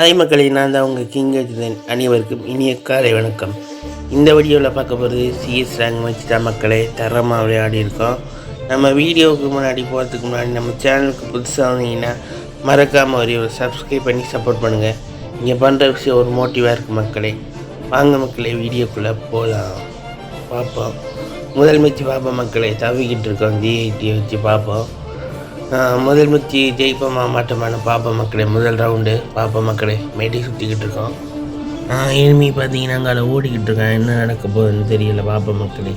Hi மக்களை, நான் தான் உங்கள் கிங் அஜிதன். அனைவருக்கும் இனிய காலை வணக்கம். இந்த வீடியோவில் பார்க்க போகிறது சிஎஸ் ரேங்க் மேட்ச் தான் மக்களே. தரமாக விளையாடி இருக்கோம். நம்ம வீடியோவுக்கு முன்னாடி போகிறதுக்கு முன்னாடி நம்ம சேனலுக்கு புதுசாக வந்தீங்கன்னா மறக்காமல் ஒரு சப்ஸ்கிரைப் பண்ணி சப்போர்ட் பண்ணுங்கள். இங்கே பண்ணுற விஷயம் ஒரு மோட்டிவாக இருக்குது மக்களே. வாங்க மக்களே, வீடியோக்குள்ளே போகலாம். பார்ப்போம். முதல் மேட்ச் பார்ப்போம் மக்களே. தவிக்கிட்டு இருக்கோம் ஜிஐடி வச்சு பார்ப்போம். முதல் மேட்ச் ஜெயிப்போமா மாட்டோமான பார்ப்போம் மக்களே. முதல் ரவுண்டு பார்ப்போம் மக்களே. மேட்டி சுற்றிக்கிட்டு இருக்கோம். எனிமி பார்த்தீங்கன்னா அங்கே ஓடிக்கிட்டு இருக்கேன். என்ன நடக்க போகுதுன்னு தெரியல. பார்ப்போம் மக்களே.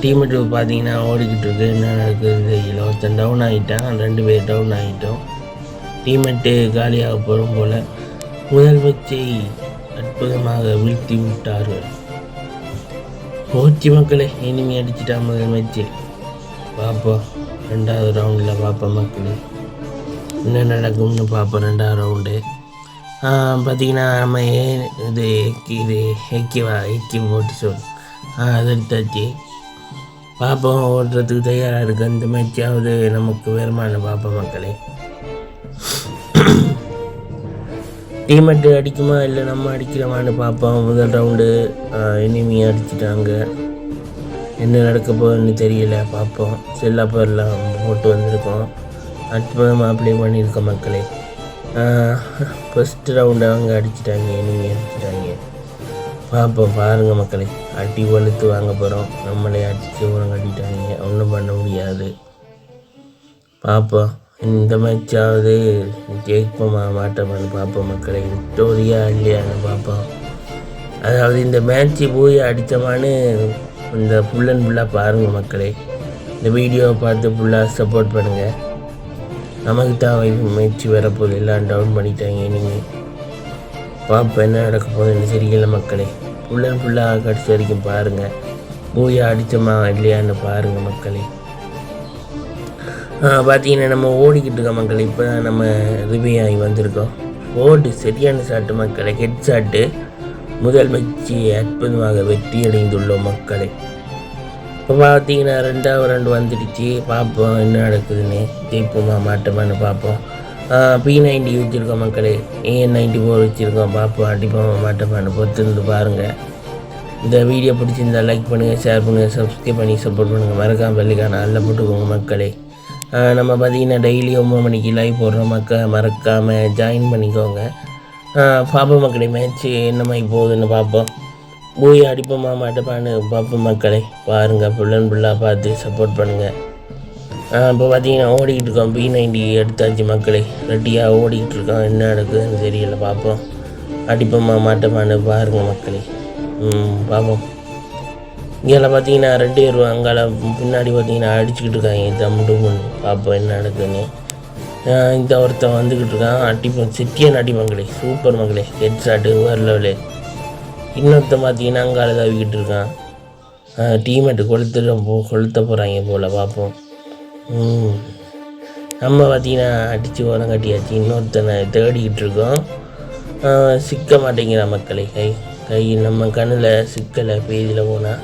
டீமேட்டு பார்த்தீங்கன்னா ஓடிக்கிட்டு இருக்கு. என்ன நடக்குதுன்னு தெரியல. ஒருத்தன் டவுன் ஆகிட்டான், 2 பேர் டவுன் ஆகிட்டோம். டீமேட்டு காலியாக போகும் போல் முதல் மேட்சை அற்புதமாக வீழ்த்தி விட்டார்கள். போச்சு மக்களே, எனிமி அடிச்சிட்டா முதல் மேட்ச்சு. பார்ப்போம் ரெண்டாவது ரவுண்டில் பார்ப்போம் மக்களே. என்ன நடக்கும்னு பார்ப்போம் ரெண்டாவது ரவுண்டு. பார்த்திங்கன்னா நம்ம இது எக்கி போட்டு சொல் அது எடுத்தாச்சு. பார்ப்போம், ஓடுறதுக்கு தயாராக இருக்குது. இந்த மேட்சாவது நமக்கு வருமானம் பார்ப்போம் மக்களே. டீமேட்டு அடிக்குமா இல்லை நம்ம அடிக்கிறோமான்னு பார்ப்போம். முதல் ரவுண்டு எனிமி அடிச்சிட்டாங்க. என்ன நடக்க போகுதுன்னு தெரியல. பார்ப்போம். செல்லாப்பெல்லாம் போட்டு வந்திருக்கோம். அற்புதமாக அப்ளை பண்ணியிருக்கோம் மக்களே. ஃபஸ்ட்டு ரவுண்டு அவங்க அடிச்சிட்டாங்க, எனிமி அடிச்சிட்டாங்க. பார்ப்போம், பாருங்கள் மக்களே. அடி வலுத்து வாங்க போகிறோம். நம்மளே அடித்து உரம் கட்டிட்டாங்க. ஒன்றும் பண்ண முடியாது. பார்ப்போம், இந்த மேட்சாவது ஜெயிப்போமா மாட்டோமான்னு பார்ப்போம் மக்களே. விக்டோரியா இல்லையான்னு பார்ப்போம். அதாவது இந்த மேட்ச்சு போய் அடித்தோமான்னு இந்த ஃபுல் அண்ட் ஃபுல்லாக பாருங்கள் மக்களே. இந்த வீடியோவை பார்த்து ஃபுல்லாக சப்போர்ட் பண்ணுங்கள். நமக்கு தான் மேட்ச் வரப்போகுது. எல்லாம் டவுன் பண்ணிட்டாங்க இனிமேல். பார்ப்போம் என்ன நடக்க போகுதுன்னு தெரியல மக்களே. ஃபுல் அண்ட் ஃபுல்லாக கடைசி வரைக்கும் பாருங்கள். பூயா அடித்தோமா இல்லையான்னு பாருங்கள் மக்களே. பார்த்தீங்கன்னா நம்ம ஓடிக்கிட்டு இருக்கோம் மக்களே. இப்போ தான் நம்ம ரிவ்யூ ஆகி வந்திருக்கோம். சரியான ஷாட்டு மக்களே. Head shot. முதல் மேட்சி அற்புதமாக வெற்றி அடைந்துள்ளோம் மக்களே. இப்போ பார்த்தீங்கன்னா ரெண்டாவது ரவுண்டு வந்துடுச்சு. பார்ப்போம் என்ன நடக்குதுன்னு. ஜெயிப்போமா மாட்டோமான்னு பார்ப்போம். P90 வச்சுருக்கோம் மக்களே. AN94 வச்சுருக்கோம். பார்ப்போம் அடிப்போமா மாட்டோமான்னு பொறுத்திருந்து பாருங்கள். இந்த வீடியோ பிடிச்சிருந்தால் லைக் பண்ணுங்கள், ஷேர் பண்ணுங்கள், சப்ஸ்கிரைப் பண்ணி சப்போர்ட் பண்ணுங்கள். மறக்காமல் பெல்லுக்கான அதில் போட்டுக்கோங்க மக்களே. நம்ம பார்த்தீங்கன்னா டெய்லி 9 மணிக்கு லைவ் போடுறோம் மறக்காமல் ஜாயின் பண்ணிக்கோங்க. பார்ப்போம் மக்களே. மேட்ச்சு என்ன மாதிரி போகுதுன்னு பார்ப்போம். போய் அடிப்போமா மாட்டோமான்னு பார்ப்போம் மக்களே. பாருங்கள், ஃபுல் அண்ட் ஃபுல்லாக பார்த்து சப்போர்ட் பண்ணுங்கள். இப்போ பார்த்தீங்கன்னா ஓடிக்கிட்டு இருக்கோம். P90 எடுத்தாச்சு மக்களே. ரெடியாக ஓடிக்கிட்டு இருக்கோம். என்ன நடக்குதுன்னு தெரியல. பார்ப்போம் அடிப்போமா மாட்டோமான்னு பாருங்கள் மக்களே. பார்ப்போம். இங்கே பார்த்தீங்கன்னா 2 பேர் அங்கால பின்னாடி பார்த்தீங்கன்னா அடிச்சுக்கிட்டு இருக்காங்க. தம்முன்னு பார்ப்போம் என்ன நடக்குதுன்னு. இந்த ஒருத்தன் வந்துக்கிட்டு இருக்கான். அடிப்போம், சிட்டியான அடி மங்களே. சூப்பர் மங்களே. ஹெட் ஷாட்டு வேறு லெவலு. இன்னொருத்தன் பார்த்தீங்கன்னா அங்கால தவிக்கிட்டு இருக்கான். டீமேட்டு கொளுத்த போகிறாங்க போல். பார்ப்போம். நம்ம பார்த்தீங்கன்னா அடித்து ஓரம் கட்டியாச்சு. இன்னொருத்தனை தேடிக்கிட்டு இருக்கோம். சிக்க மாட்டேங்கிறான் மக்களே. கை நம்ம கண்ணில் சிக்கலை பேதியில் போனால்.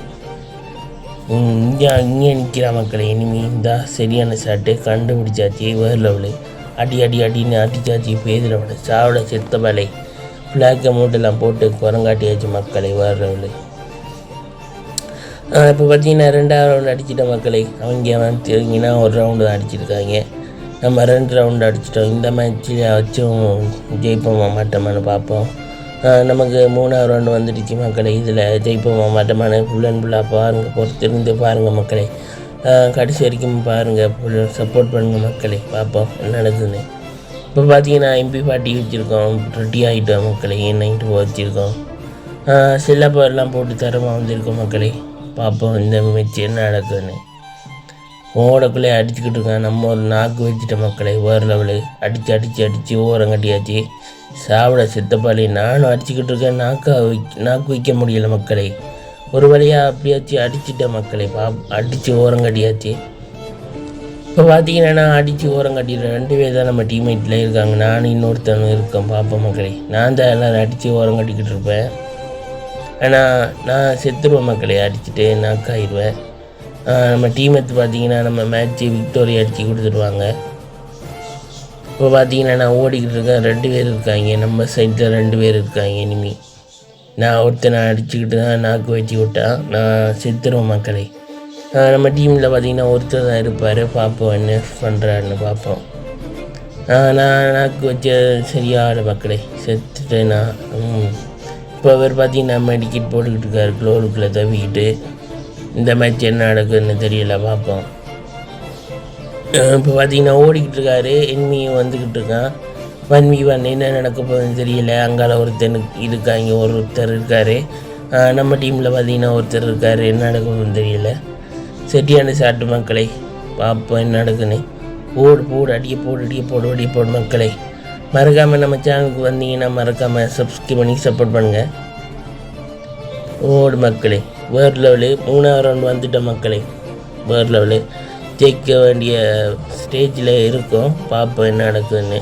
இங்கே நிற்கிறான் மக்களே. இனிமே இந்த சரியான ஷாட்டு கண்டுபிடிச்சாச்சு. வேறு லெவலு. அடின்னு அடிச்சாச்சு. பேதில் விட சாவலை செத்த வேலை. ஃப்ளாக் அமௌண்ட்டெல்லாம் போட்டு குரங்காட்டியாச்சு மக்களே. வேறு லெவலு. இப்போ பார்த்தீங்கன்னா 2வது ரவுண்டு அடிச்சிட்ட மக்களே. அவங்க தெரிஞ்சிங்கன்னா 1 ரவுண்டு தான் அடிச்சிருக்காங்க. நம்ம 2 ரவுண்டு அடிச்சிட்டோம். இந்த மேட்ச்சில் வச்சும் ஜெயிப்போமா மாட்டோமான்னு பார்ப்போம். நமக்கு 3வது ரவுண்டு வந்துடுச்சு மக்களே. இதில் ஜெயிப்போமா மாட்டோமான்னு ஃபுல் அண்ட் ஃபுல்லாக பாருங்கள். பொறுத்திருந்து பாருங்கள் மக்களே. கடைசி வரைக்கும் பாருங்கள். சப்போர்ட் பண்ணுங்கள் மக்களே. பார்ப்போம் என்ன நடக்குதுன்னு. இப்போ பார்த்தீங்கன்னா MP40 வச்சுருக்கோம். ரெடி ஆகிட்டோம் மக்களே. AN94 வச்சுருக்கோம். செல்லாப்பெல்லாம் போட்டு தரமாக வந்திருக்கோம் மக்களே. பார்ப்போம் இந்த மேட்ச் என்ன நடக்குதுன்னு. ஓடக்குள்ளே அடிச்சுக்கிட்டு இருக்கேன். நம்ம ஒரு நாக்கு வச்சுட்ட மக்களே. வேறு லெவலு. அடித்து ஓரம் கட்டியாச்சு. சாப்பிட செத்தப்பாளி. நானும் அடிச்சுக்கிட்டு இருக்கேன். நாக்கு வைக்க முடியலை மக்களே. ஒரு வழியாக அப்படியாச்சு அடிச்சிட்டேன் மக்களே. அடித்து ஓரம் கட்டியாச்சு. இப்போ பார்த்தீங்கன்னா நான் அடித்து ஓரம் கட்டிடுறேன். 2 பேர் தான் நம்ம டீம்மேட்டில் இருக்காங்க. நானும் இன்னொருத்தவங்க இருக்கேன். பார்ப்போம் மக்களே. நான் தான் எல்லோரும் அடித்து ஓரம் கட்டிக்கிட்டு இருப்பேன். ஆனால் நான் செத்துருவேன் மக்களே. அடிச்சுட்டு நாக்காயிடுவேன். நம்ம டீம் எடுத்து பார்த்தீங்கன்னா நம்ம மேட்ச்சு விக்டோரியா அடித்து கொடுத்துருவாங்க. இப்போ பார்த்தீங்கன்னா நான் ஓடிக்கிட்டு இருக்கேன், 2 பேர் இருக்காங்க, நம்ம சைடில் 2 பேர் இருக்காங்க இனிமே. நான் ஒருத்தனை அடிச்சுக்கிட்டு தான் நாக்கு வச்சு விட்டான், நான் செத்துருவேன் மக்களே. நம்ம டீமில் பார்த்தீங்கன்னா ஒருத்தர் தான் இருப்பார், பார்ப்போம் என்ன பண்ணுறாருன்னு பார்ப்போம். நான் நாக்கு வச்ச சரியான மக்களே, செத்துட்டேன்னா. இப்போ அவர் பார்த்தீங்கன்னா மெடிக்கெட் போட்டுக்கிட்டு இருக்காரு, க்ளோருக்குள்ளே தவிக்கிட்டு. இந்த மேட்ச் என்ன நடக்குதுன்னு தெரியல, பார்ப்போம். இப்போ பார்த்தீங்கன்னா ஓடிக்கிட்டு இருக்காரு, எனிமியும் வந்துக்கிட்டு இருக்கான். 1v1 என்ன நடக்க போகுதுன்னு தெரியல. அங்கால ஒருத்தர் இருக்கார். நம்ம டீமில் பார்த்தீங்கன்னா ஒருத்தர் இருக்கார், என்ன நடக்க போகுதுன்னு தெரியல. சரியான சாட்டு மக்களை, பார்ப்போம் என்ன நடக்குன்னு. போடு அடிய போடு மக்களை. மறக்காமல் நம்ம சேனலுக்கு வந்தீங்கன்னா மறக்காமல் சப்ஸ்கிரைப் பண்ணி சப்போர்ட் பண்ணுங்கள். ஓடு மக்களே, வேர்ல்டு லெவலு 3வது ரவுண்ட் வந்துட்டோம் மக்களே. வேர்ல்டு லெவலு ஜெயிக்க வேண்டிய ஸ்டேஜில் இருக்கோம், பார்ப்போம் என்ன நடக்குதுன்னு.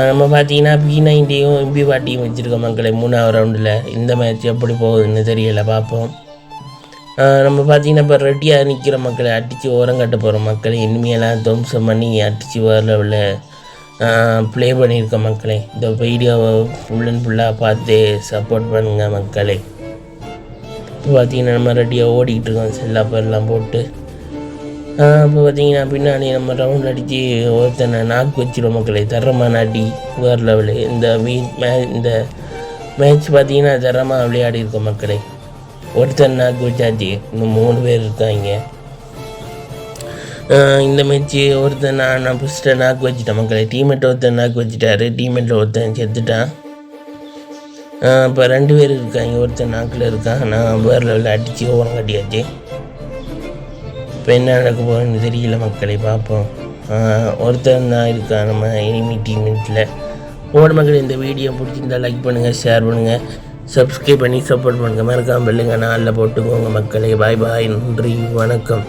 நம்ம பார்த்தீங்கன்னா P90யும் MP40யும் வச்சுருக்கோம் மக்களே 3வது ரவுண்டில். இந்த மேட்ச் எப்படி போகுதுன்னு தெரியலை, பார்ப்போம். நம்ம பார்த்தீங்கன்னா இப்போ ரெடியாக நிற்கிற மக்களை அடித்து ஓரம் கட்ட போகிறோம் மக்களை. இனிமையெல்லாம் துவம்சம் பண்ணி அடித்து வேர்ல்டு லெவலில் ப்ளே பண்ணியிருக்க மக்களே. இந்த வீடியோவை ஃபுல் அண்ட் ஃபுல்லாக பார்த்து சப்போர்ட் பண்ணுங்கள் மக்களே. இப்போ பார்த்தீங்கன்னா நம்ம ரெடியாக ஓடிக்கிட்டு இருக்கோம், செல்லாப்பெல்லாம் போட்டு. இப்போ பார்த்தீங்கன்னா பின்னாடி நம்ம ரவுண்ட் அடித்து ஒருத்தனை நாக்கு வச்சிடும் மக்களே. தரமான அடி வேறு லெவலு. இந்த மேட்ச் பார்த்தீங்கன்னா தரமாக விளையாடி இருக்கோம் மக்களே. ஒருத்தன் நாக்கு வச்சாச்சு, இன்னும் 3 பேர் இருக்காங்க. இந்த மேட்ச்சு ஒருத்தன் நான் ஃபஸ்ட்டு நாக்கு வச்சுட்டேன் மக்களே. டீம்மேட் ஒருத்தன் நாக்கு வச்சுட்டாரு, டீம்மேட்டில் ஒருத்தன் செத்துட்டான். இப்போ 2 பேர் இருக்காங்க, ஒருத்தன் நாக்கில் இருக்கான். நான் வேறு லெவலில் அடித்து ஓரம் கட்டியாச்சு. இப்போ என்ன நடக்க போகுதுன்னு தெரியல மக்களை, பார்ப்போம். ஒருத்தன் தான் இருக்கான் நம்ம எனிமி டீம்மேட்டில். மக்கள் இந்த வீடியோ பிடிச்சிருந்தால் லைக் பண்ணுங்கள், ஷேர் பண்ணுங்கள், சப்ஸ்கிரைப் பண்ணி சப்போர்ட் பண்ணுங்கள். மறக்காமல் பெல்லுங்க நாளில் போட்டுக்கோங்க மக்களே. பாய், நன்றி, வணக்கம்.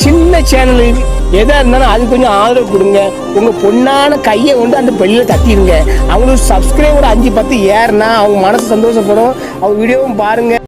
சின்ன சேனலு எதாக இருந்தாலும் அது கொஞ்சம் ஆதரவு கொடுங்க. உங்கள் பொண்ணான கையை கொண்டு அந்த பெல்லில் தட்டிடுங்க. அவங்களுக்கு சப்ஸ்கிரைபர் 5-10 ஏறுனா அவங்க மனசு சந்தோஷப்படும். அவங்க வீடியோவும் பாருங்கள்.